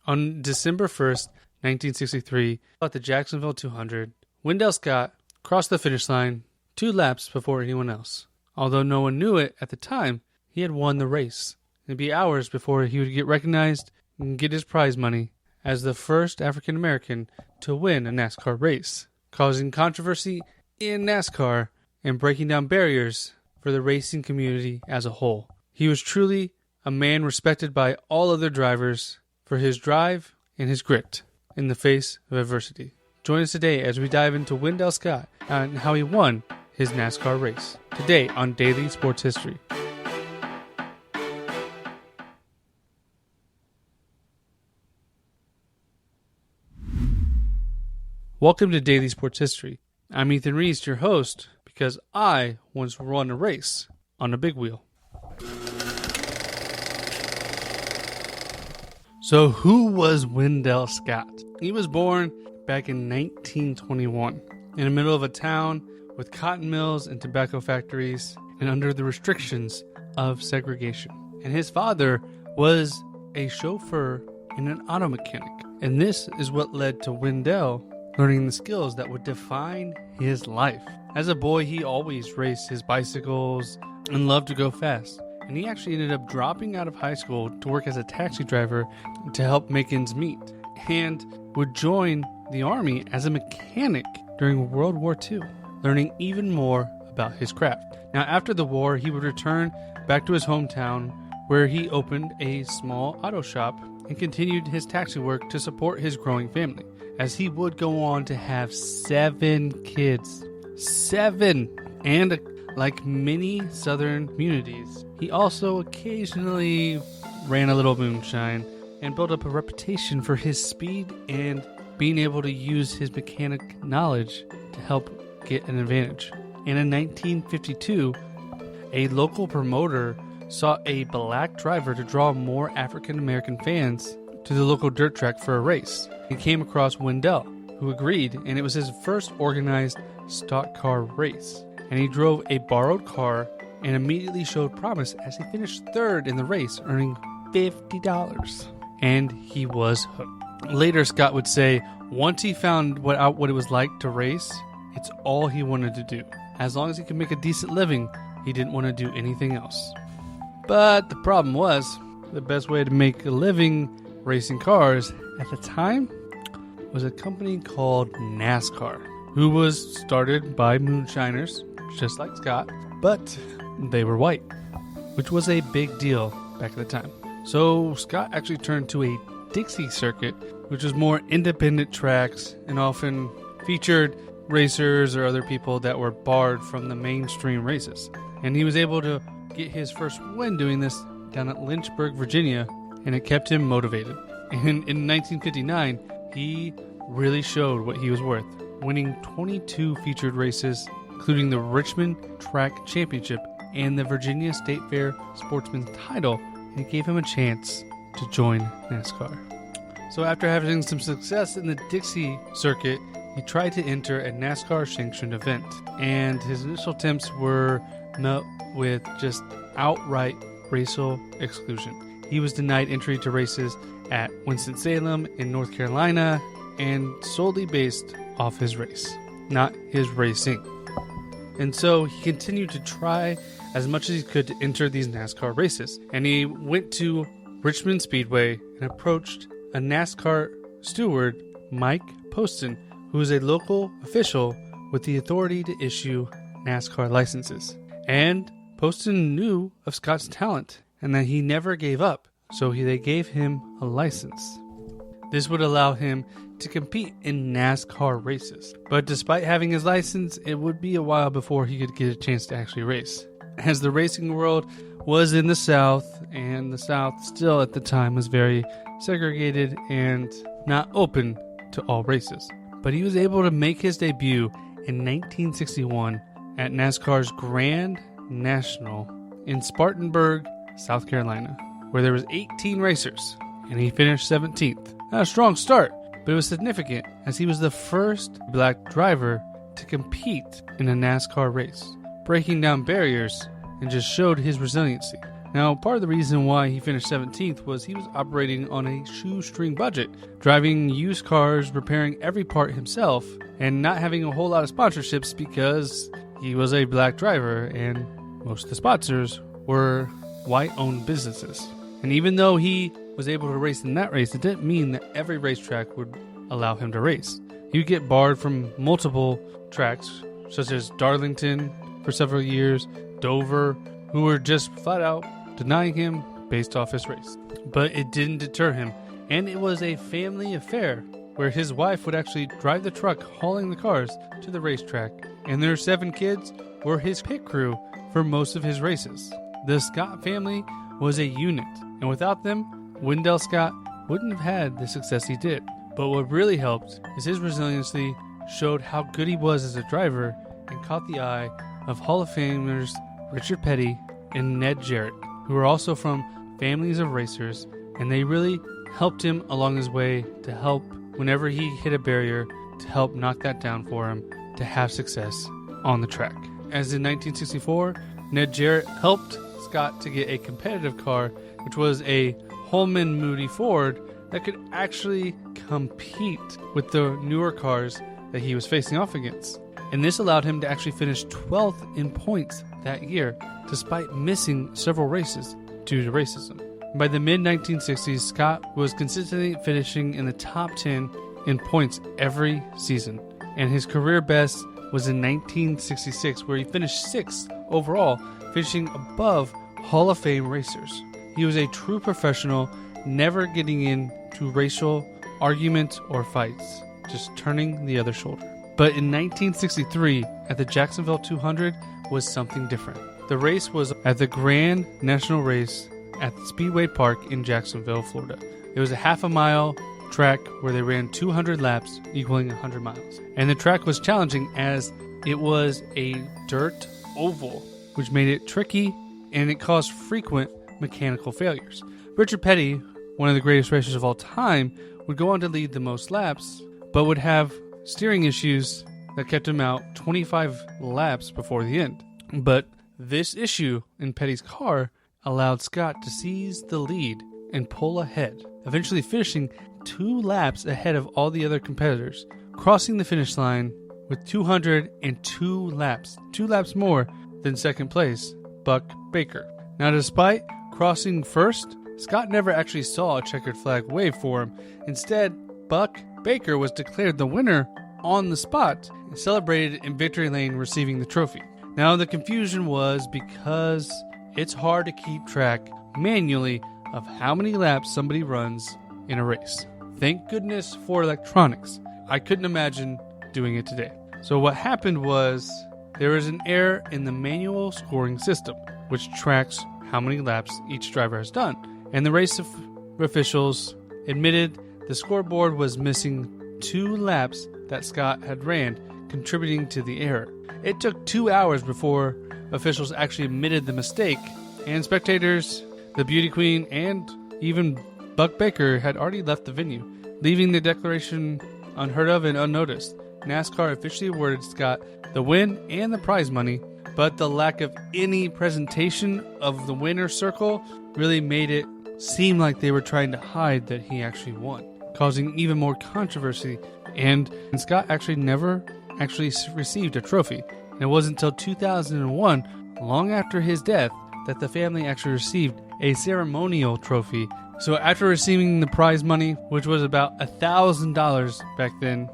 On December 1st, 1963, at the Jacksonville 200, Wendell Scott crossed the finish line 2 laps before anyone else. Although no one knew it at the time, he had won the race. It'd be hours before he would get recognized and get his prize money as the first African American to win a NASCAR race, causing controversy in NASCAR and breaking down barriers for the racing community as a whole. He was truly a man respected by all other drivers for his drive and his grit in the face of adversity. Join us today as we dive into Wendell Scott and how he won his NASCAR race. Today on Daily Sports History. Welcome to Daily Sports History. I'm Ethan Reese, your host, because I once won a race on a big wheel. So who was Wendell Scott? He was born back in 1921 in the middle of a town with cotton mills and tobacco factories and under the restrictions of segregation. And his father was a chauffeur and an auto mechanic. And this is what led to Wendell learning the skills that would define his life. As a boy, he always raced his bicycles and loved to go fast. And he actually ended up dropping out of high school to work as a taxi driver to help make ends meet, and would join the Army as a mechanic during World War II, learning even more about his craft. Now, after the war, he would return back to his hometown where he opened a small auto shop and continued his taxi work to support his growing family, as he would go on to have 7 kids. 7! And like many southern communities, he also occasionally ran a little moonshine and built up a reputation for his speed and being able to use his mechanic knowledge to help get an advantage. And in 1952, a local promoter sought a black driver to draw more African American fans to the local dirt track for a race. He came across Wendell, who agreed, and it was his first organized stock car race. And he drove a borrowed car and immediately showed promise as he finished 3rd in the race, earning $50. And he was hooked. Later, Scott would say, once he found what it was like to race, it's all he wanted to do. As long as he could make a decent living, he didn't want to do anything else. But the problem was, the best way to make a living racing cars at the time was a company called NASCAR, who was started by moonshiners, just like Scott, but they were white, which was a big deal back at the time. So Scott actually turned to a Dixie circuit, which was more independent tracks and often featured racers or other people that were barred from the mainstream races. And he was able to get his first win doing this down at Lynchburg, Virginia, and it kept him motivated. And in 1959, he really showed what he was worth, winning 22 featured races, including the Richmond Track Championship and the Virginia State Fair Sportsman's title, and it gave him a chance to join NASCAR. So after having some success in the Dixie circuit, he tried to enter a NASCAR-sanctioned event, and his initial attempts were met with just outright racial exclusion. He was denied entry to races at Winston-Salem in North Carolina, and solely based off his race, not his racing. And so he continued to try as much as he could to enter these NASCAR races. And he went to Richmond Speedway and approached a NASCAR steward, Mike Poston, who is a local official with the authority to issue NASCAR licenses. And Poston knew of Scott's talent and that he never gave up, so they gave him a license. This would allow him to compete in NASCAR races. But despite having his license, it would be a while before he could get a chance to actually race, as the racing world was in the South, and the South still at the time was very segregated and not open to all races. But he was able to make his debut in 1961 at NASCAR's Grand National in Spartanburg, South Carolina, where there was 18 racers, and he finished 17th. Not a strong start, but it was significant as he was the first black driver to compete in a NASCAR race, breaking down barriers and just showed his resiliency. Now, part of the reason why he finished 17th was he was operating on a shoestring budget, driving used cars, repairing every part himself, and not having a whole lot of sponsorships because he was a black driver and most of the sponsors were white-owned businesses. And even though he was able to race in that race, it didn't mean that every racetrack would allow him to race. He would get barred from multiple tracks, such as Darlington for several years, Dover, who were just flat out denying him based off his race. But it didn't deter him, and it was a family affair where his wife would actually drive the truck hauling the cars to the racetrack, and their 7 kids were his pit crew for most of his races. The Scott family was a unit, and without them, Wendell Scott wouldn't have had the success he did. But what really helped is his resiliency showed how good he was as a driver and caught the eye of Hall of Famers Richard Petty and Ned Jarrett, who were also from families of racers, and they really helped him along his way to help whenever he hit a barrier, to help knock that down for him to have success on the track. As in 1964, Ned Jarrett helped Scott to get a competitive car, which was a Holman Moody Ford that could actually compete with the newer cars that he was facing off against. And this allowed him to actually finish 12th in points that year, despite missing several races due to racism. By the mid-1960s, Scott was consistently finishing in the top 10 in points every season, and his career best was in 1966, where he finished 6th overall, finishing above Hall of Fame racers. He was a true professional, never getting into racial arguments or fights, just turning the other shoulder. But in 1963, at the Jacksonville 200, was something different. The race was at the Grand National race at the Speedway Park in Jacksonville, Florida. It was a half-a-mile track where they ran 200 laps, equaling 100 miles. And the track was challenging as it was a dirt oval, which made it tricky, and it caused frequent mechanical failures. Richard Petty, one of the greatest racers of all time, would go on to lead the most laps, but would have steering issues that kept him out 25 laps before the end. But this issue in Petty's car allowed Scott to seize the lead and pull ahead, eventually finishing 2 laps ahead of all the other competitors, crossing the finish line with 202 laps, 2 laps more than second place, Buck Baker. Now, despite crossing first, Scott never actually saw a checkered flag wave for him. Instead, Buck Baker was declared the winner on the spot and celebrated in victory lane, receiving the trophy. Now, the confusion was because it's hard to keep track manually of how many laps somebody runs in a race. Thank goodness for electronics. I couldn't imagine doing it today. So what happened was there was an error in the manual scoring system, which tracks how many laps each driver has done. And the race officials admitted the scoreboard was missing 2 laps that Scott had ran, contributing to the error. It took 2 hours before officials actually admitted the mistake, and spectators, the beauty queen, and even Buck Baker had already left the venue, leaving the declaration unheard of and unnoticed. NASCAR officially awarded Scott the win and the prize money, but the lack of any presentation of the winner's circle really made it seem like they were trying to hide that he actually won, causing even more controversy. And Scott actually never received a trophy. And it wasn't until 2001, long after his death, that the family actually received a ceremonial trophy. So after receiving the prize money, which was about $1,000 back then,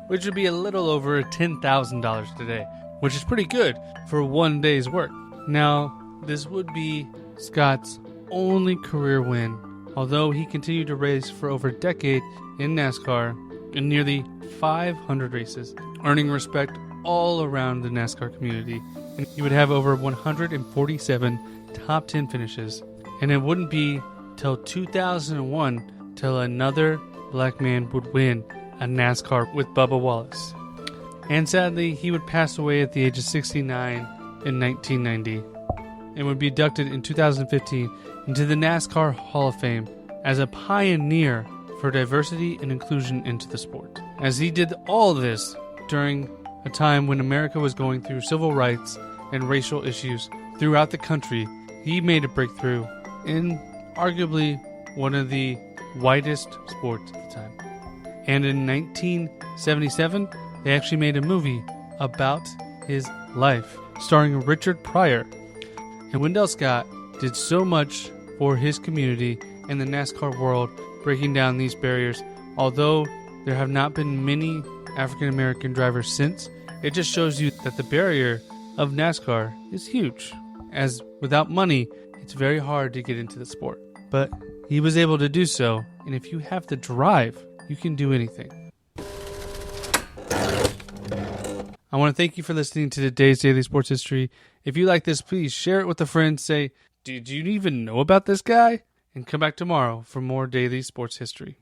which would be a little over $10,000 today, which is pretty good for one day's work. Now, this would be Scott's only career win, although he continued to race for over a decade in NASCAR in nearly 500 races, earning respect all around the NASCAR community. And he would have over 147 top 10 finishes. And it wouldn't be till 2001 till another black man would win a NASCAR with Bubba Wallace. And sadly, he would pass away at the age of 69 in 1990 and would be inducted in 2015 into the NASCAR Hall of Fame as a pioneer for diversity and inclusion into the sport. As he did all this during a time when America was going through civil rights and racial issues throughout the country, he made a breakthrough in arguably one of the widest sports at the time. And in 1977, they actually made a movie about his life, starring Richard Pryor. And Wendell Scott did so much for his community and the NASCAR world, breaking down these barriers. Although there have not been many African American drivers since, it just shows you that the barrier of NASCAR is huge, as without money, it's very hard to get into the sport. But he was able to do so, and if you have the drive, you can do anything. I want to thank you for listening to today's Daily Sports History. If you like this, please share it with a friend. Say, did you even know about this guy? And come back tomorrow for more Daily Sports History.